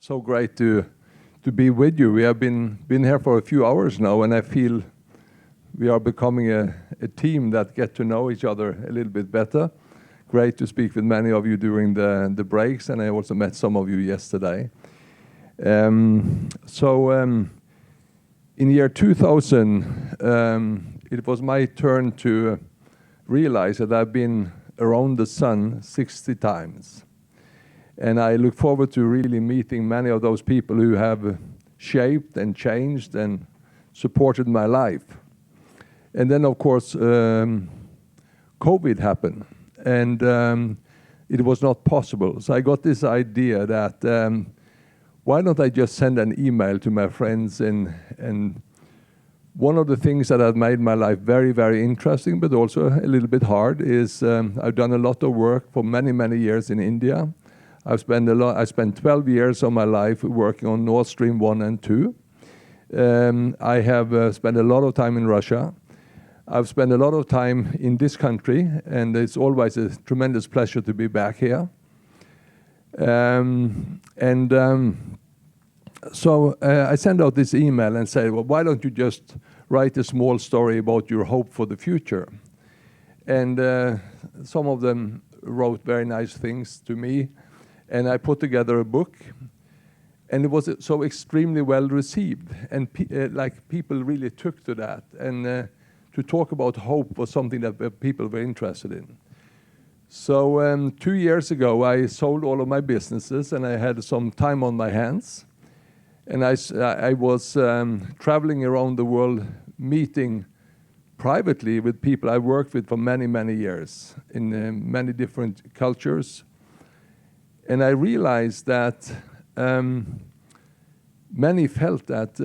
So great to be with you. We have been here for a few hours now, and I feel we are becoming a team that get to know each other a little bit better. Great to speak with many of you during the breaks, and I also met some of you yesterday. In year 2000, it was my turn to realize that I've been around the sun 60 times. And I look forward to really meeting many of those people who have shaped and changed and supported my life. And then, of course, COVID happened, and it was not possible. So I got this idea that why don't I just send an email to my friends? And one of the things that has made my life very, very interesting, but also a little bit hard, is I've done a lot of work for many, many years in India. I spent 12 years of my life working on Nord Stream 1 and 2. I have spent a lot of time in Russia. I've spent a lot of time in this country, and it's always a tremendous pleasure to be back here. So I sent out this email and said, well, why don't you just write a small story about your hope for the future? And some of them wrote very nice things to me. And I put together a book, and it was so extremely well received, and people really took to that. And to talk about hope was something that people were interested in. So 2 years ago, I sold all of my businesses, and I had some time on my hands. And I was traveling around the world, meeting privately with people I worked with for many, many years in many different cultures. And I realized that many felt that,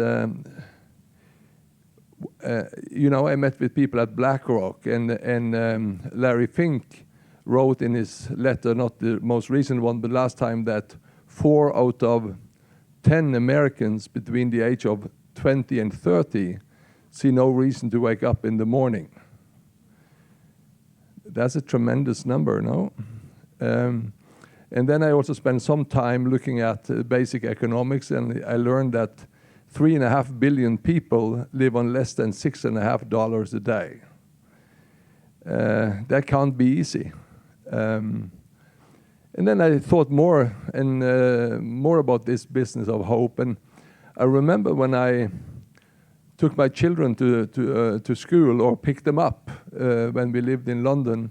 I met with people at BlackRock, and Larry Fink wrote in his letter, not the most recent one, but last time, that 4 out of 10 Americans between the age of 20 and 30 see no reason to wake up in the morning. That's a tremendous number, no? And then I also spent some time looking at basic economics, and I learned that 3.5 billion people live on less than $6.50 a day. That can't be easy. And then I thought more about this business of hope. And I remember when I took my children to school, or picked them up when we lived in London.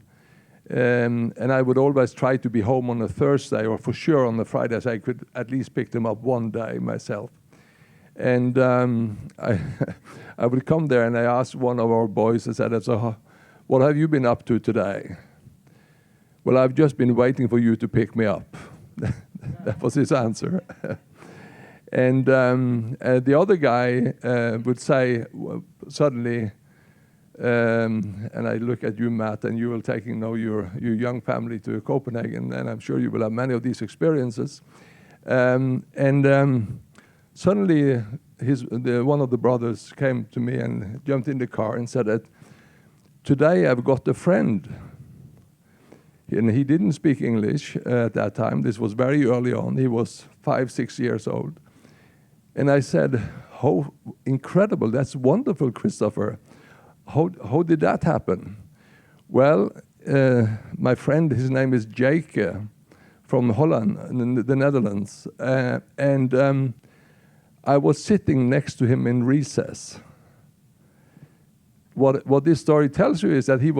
And I would always try to be home on a Thursday, or for sure on a Friday, so I could at least pick them up one day myself. And I would come there, and I asked one of our boys, I said, so what have you been up to today? Well, I've just been waiting for you to pick me up. That was his answer. And the other guy would say, suddenly, and I look at you, Matt, and you will taking now your young family to Copenhagen, and I'm sure you will have many of these experiences. Suddenly, one of the brothers came to me and jumped in the car and said that, today I've got a friend. And he didn't speak English at that time. This was very early on. He was 5, 6 years old. And I said, how incredible, that's wonderful, Christopher. How did that happen? Well, my friend, his name is Jake from Holland, the Netherlands. I was sitting next to him in recess. What this story tells you is that he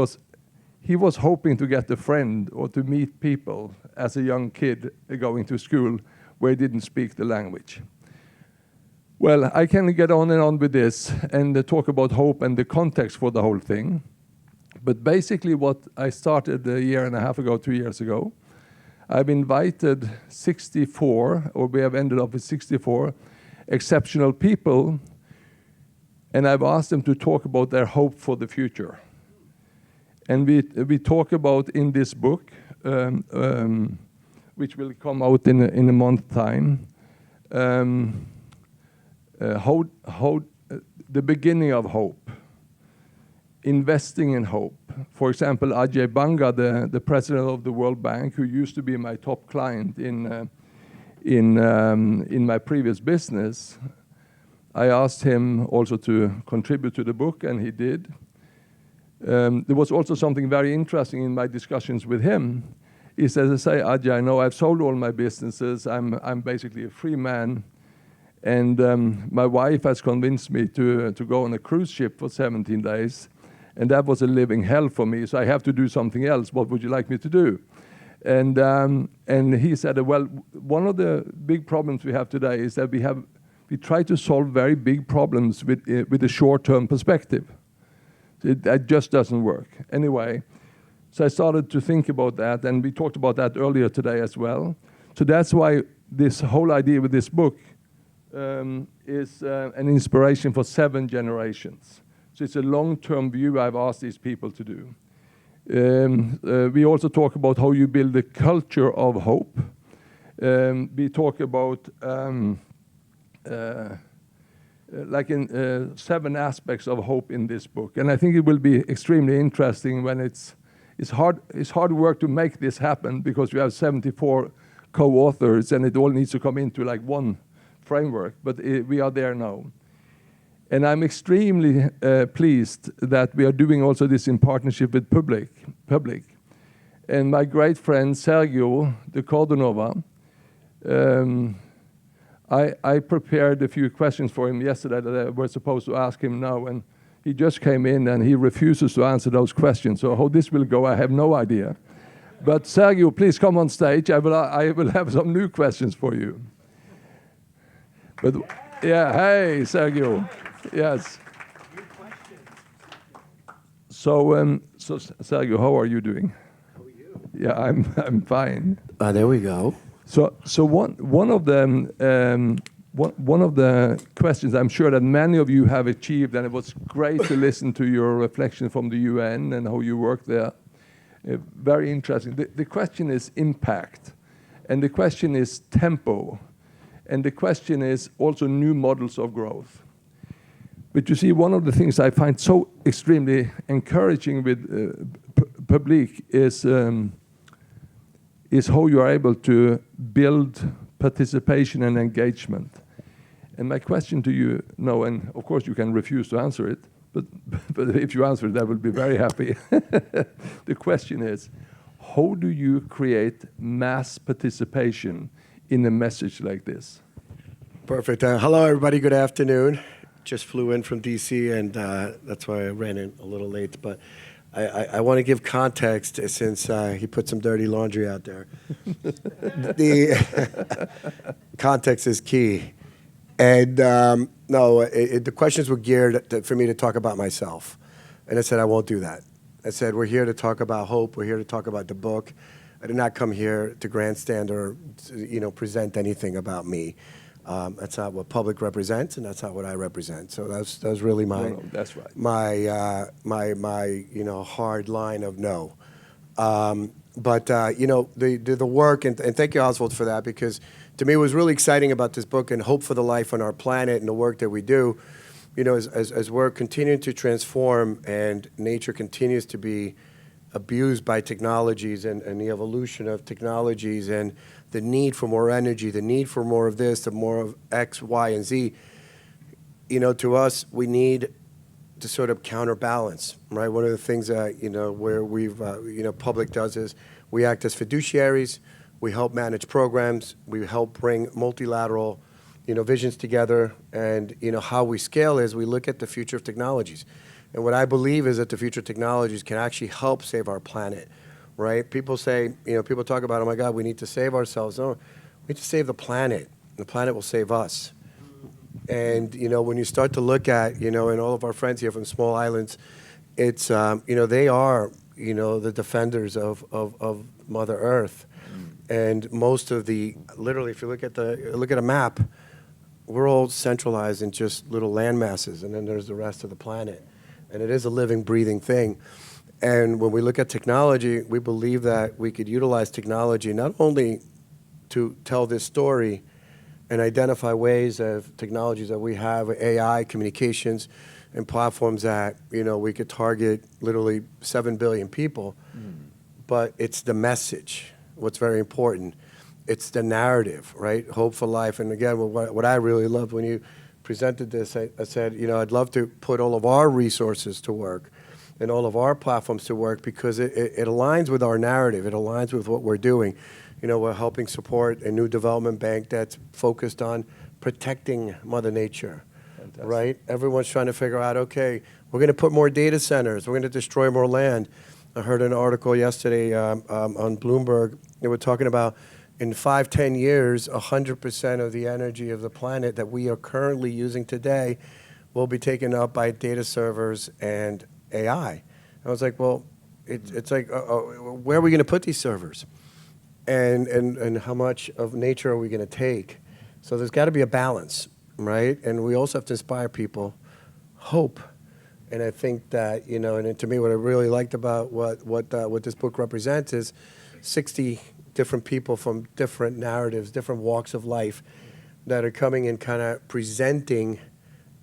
was hoping to get a friend or to meet people as a young kid going to school where he didn't speak the language. Well, I can get on and on with this and talk about hope and the context for the whole thing. But basically what I started a year and a half ago, 2 years ago, I've invited 64, or we have ended up with 64 exceptional people, and I've asked them to talk about their hope for the future. And we talk about in this book, which will come out in a month's time, the beginning of hope, investing in hope. For example, Ajay Banga, the president of the World Bank, who used to be my top client in in my previous business, I asked him also to contribute to the book, and he did. There was also something very interesting in my discussions with him. He says, I say, Ajay, I know I've sold all my businesses. I'm basically a free man. And my wife has convinced me to go on a cruise ship for 17 days. And that was a living hell for me. So I have to do something else. What would you like me to do? And he said, well, one of the big problems we have today is that we try to solve very big problems with a short-term perspective. That just doesn't work. Anyway, so I started to think about that, and we talked about that earlier today as well. So that's why this whole idea with this book is an inspiration for 7 generations. So it's a long-term view I've asked these people to do. We also talk about how you build a culture of hope. We talk about 7 aspects of hope in this book, and I think it will be extremely interesting when it's hard work to make this happen because we have 74 co-authors and it all needs to come into like one framework, but we are there now. And I'm extremely pleased that we are doing also this in partnership with PVBLIC. And my great friend Sergio de Cordova, I prepared a few questions for him yesterday that I was supposed to ask him now, and he just came in and he refuses to answer those questions. So how this will go, I have no idea. But Sergio, please come on stage. I will have some new questions for you. But yeah, hey, Sergio. Yes. So Sergio, how are you doing? How are you? Yeah, I'm fine. There we go. So one of the questions I'm sure that many of you have achieved, and it was great to listen to your reflection from the UN and how you work there. Very interesting. The question is impact, and the question is tempo, and the question is also new models of growth. But you see, one of the things I find so extremely encouraging with PVBLIC is how you are able to build participation and engagement. And my question to you now, and of course you can refuse to answer it, but if you answer it, I will be very happy. The question is, how do you create mass participation in a message like this? Perfect. Hello, everybody. Good afternoon. Just flew in from DC, and that's why I ran in a little late. But I want to give context since he put some dirty laundry out there. The context is key. And the questions were geared for me to talk about myself. And I said, I won't do that. I said, we're here to talk about hope. We're here to talk about the book. I did not come here to grandstand or present anything about me. That's not what PVBLIC represents, and that's not what I represent. So that's really my that's right. my hard line of no. But the work, and thank you, Osvald, for that, because to me, what was really exciting about this book and hope for the life on our planet and the work that we do, as we're continuing to transform and nature continues to be abused by technologies and the evolution of technologies and the need for more energy, the need for more of this, the more of X, Y, and Z, to us, we need to sort of counterbalance, right? One of the things that, where we've, PVBLIC does is we act as fiduciaries, we help manage programs, we help bring multilateral, visions together, and, how we scale is we look at the future of technologies. And what I believe is that the future technologies can actually help save our planet, right? People say, people talk about, oh my God, we need to save ourselves. No, we need to save the planet. The planet will save us. And, when you start to look at, and all of our friends here from small islands, it's, they are, the defenders of Mother Earth. And most of literally, if you look at a map, we're all centralized in just little land masses, and then there's the rest of the planet. And it is a living, breathing thing. And when we look at technology, we believe that we could utilize technology not only to tell this story and identify ways of technologies that we have, AI, communications, and platforms that, we could target literally 7 billion people, but it's the message, what's very important. it's the narrative, right? Hope for life. And again, what I really loved when you presented this, I said, you know, I'd love to put all of our resources to work and all of our platforms to work because it aligns with our narrative. It aligns with what we're doing. You know, we're helping support a new development bank that's focused on protecting Mother Nature. Fantastic. Right? Everyone's trying to figure out, okay, we're going to put more data centers. We're going to destroy more land. I heard an article yesterday on Bloomberg. They were talking about in 5-10 years, 100% of the energy of the planet that we are currently using today will be taken up by data servers and AI. I was like, well, it's like, where are we going to put these servers? And how much of nature are we going to take? So there's got to be a balance, right? And we also have to inspire people hope. And I think that, you know, and to me, what I really liked about what this book represents is 60 different people from different narratives, different walks of life that are coming and kind of presenting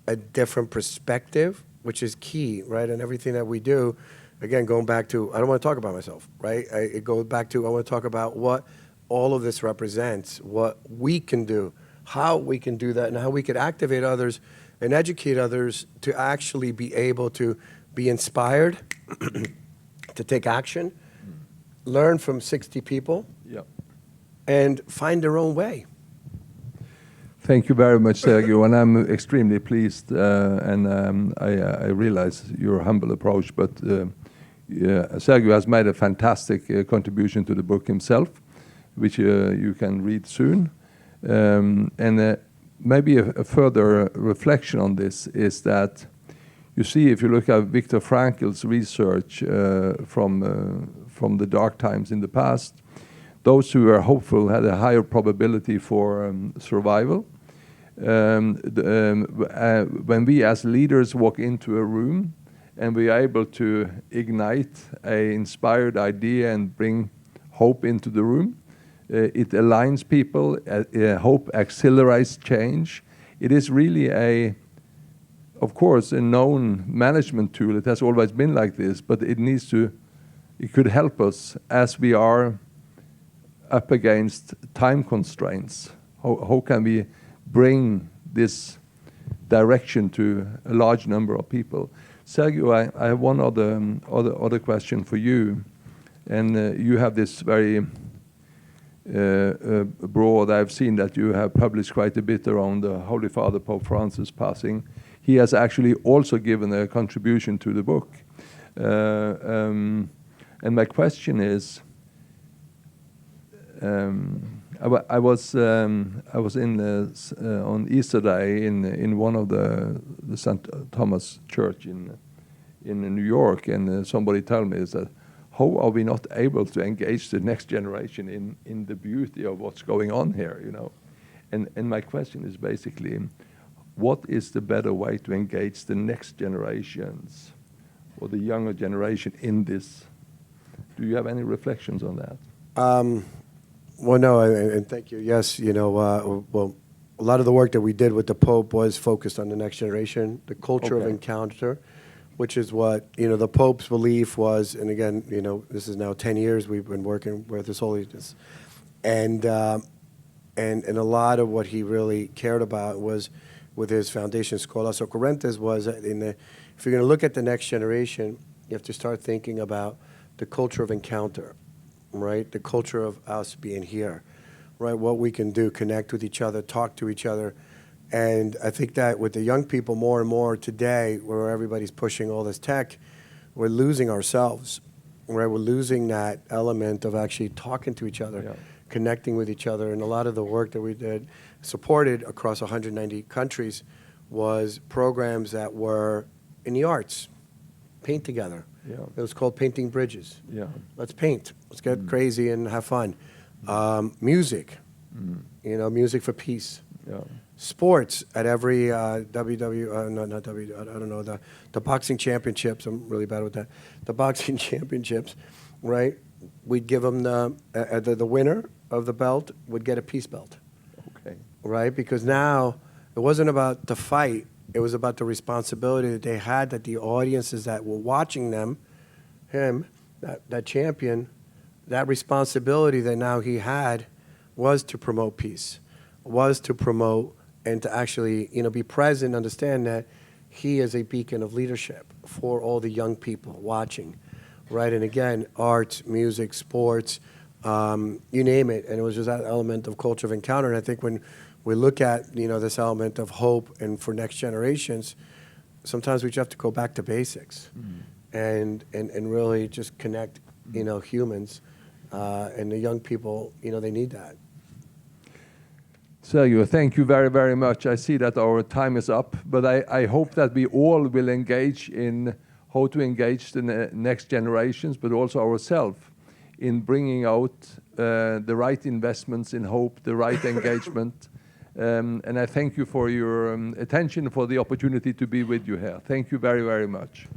a different perspective, which is key, right? And everything that we do, again, going back to, I don't want to talk about myself, right? It goes back to, I want to talk about what all of this represents, what we can do, how we can do that, and how we could activate others and educate others to actually be able to be inspired, to take action, learn from 60 people, and find their own way. Thank you very much, Sergio, and I'm extremely pleased, and I realize your humble approach, but Sergio has made a fantastic contribution to the book himself, which you can read soon. And maybe a further reflection on this is that you see, if you look at Viktor Frankl's research from the dark times in the past, those who were hopeful had a higher probability for survival. When we as leaders walk into a room and we are able to ignite an inspired idea and bring hope into the room, it aligns people, hope accelerates change. It is really of course, a known management tool. It has always been like this, but it could help us as we are up against time constraints. How can we bring this direction to a large number of people? Sergio, I have one other question for you, and you have this very broad. I've seen that you have published quite a bit around the Holy Father Pope Francis passing. He has actually also given a contribution to the book, and my question is. I was on Easter Day in one of the St. Thomas Church in New York, and somebody told me is that how are we not able to engage the next generation in the beauty of what's going on here, you know? And my question is basically, what is the better way to engage the next generations or the younger generation in this? Do you have any reflections on that? Well, no, and thank you. Yes, you know, well, a lot of the work that we did with the Pope was focused on the next generation, the culture of encounter, which is what, you know, the Pope's belief was, and again, you know, this is now 10 years we've been working with His Holiness, and a lot of what he really cared about was, with his foundation, Scholas Occurrentes, was if you're going to look at the next generation, you have to start thinking about the culture of encounter. Right, the culture of us being here, right? What we can do, connect with each other, talk to each other, and I think that with the young people more and more today, where everybody's pushing all this tech, we're losing ourselves, right? We're losing that element of actually talking to each other, connecting with each other, and a lot of the work that we did, supported across 190 countries, was programs that were in the arts, paint together. It was called Painting Bridges. Let's paint. Let's get crazy and have fun. Music, you know, music for peace. Sports at every the boxing championships. I'm really bad with that. The boxing championships, right? We'd give them the winner of the belt would get a peace belt. Okay. Right? Because now it wasn't about the fight. It was about the responsibility that they had, that the audiences that were watching them, that champion, that responsibility that now he had was to promote peace, was to promote and to actually, be present, understand that he is a beacon of leadership for all the young people watching, right? And again, arts, music, sports, you name it. And it was just that element of culture of encounter. And I think when we look at, this element of hope and for next generations, sometimes we just have to go back to basics and really just connect, humans and the young people, they need that. Sergio, thank you very, very much. I see that our time is up, but I hope that we all will engage in how to engage the next generations, but also ourselves in bringing out the right investments in hope, the right engagement. And I thank you for your attention, for the opportunity to be with you here. Thank you very, very much.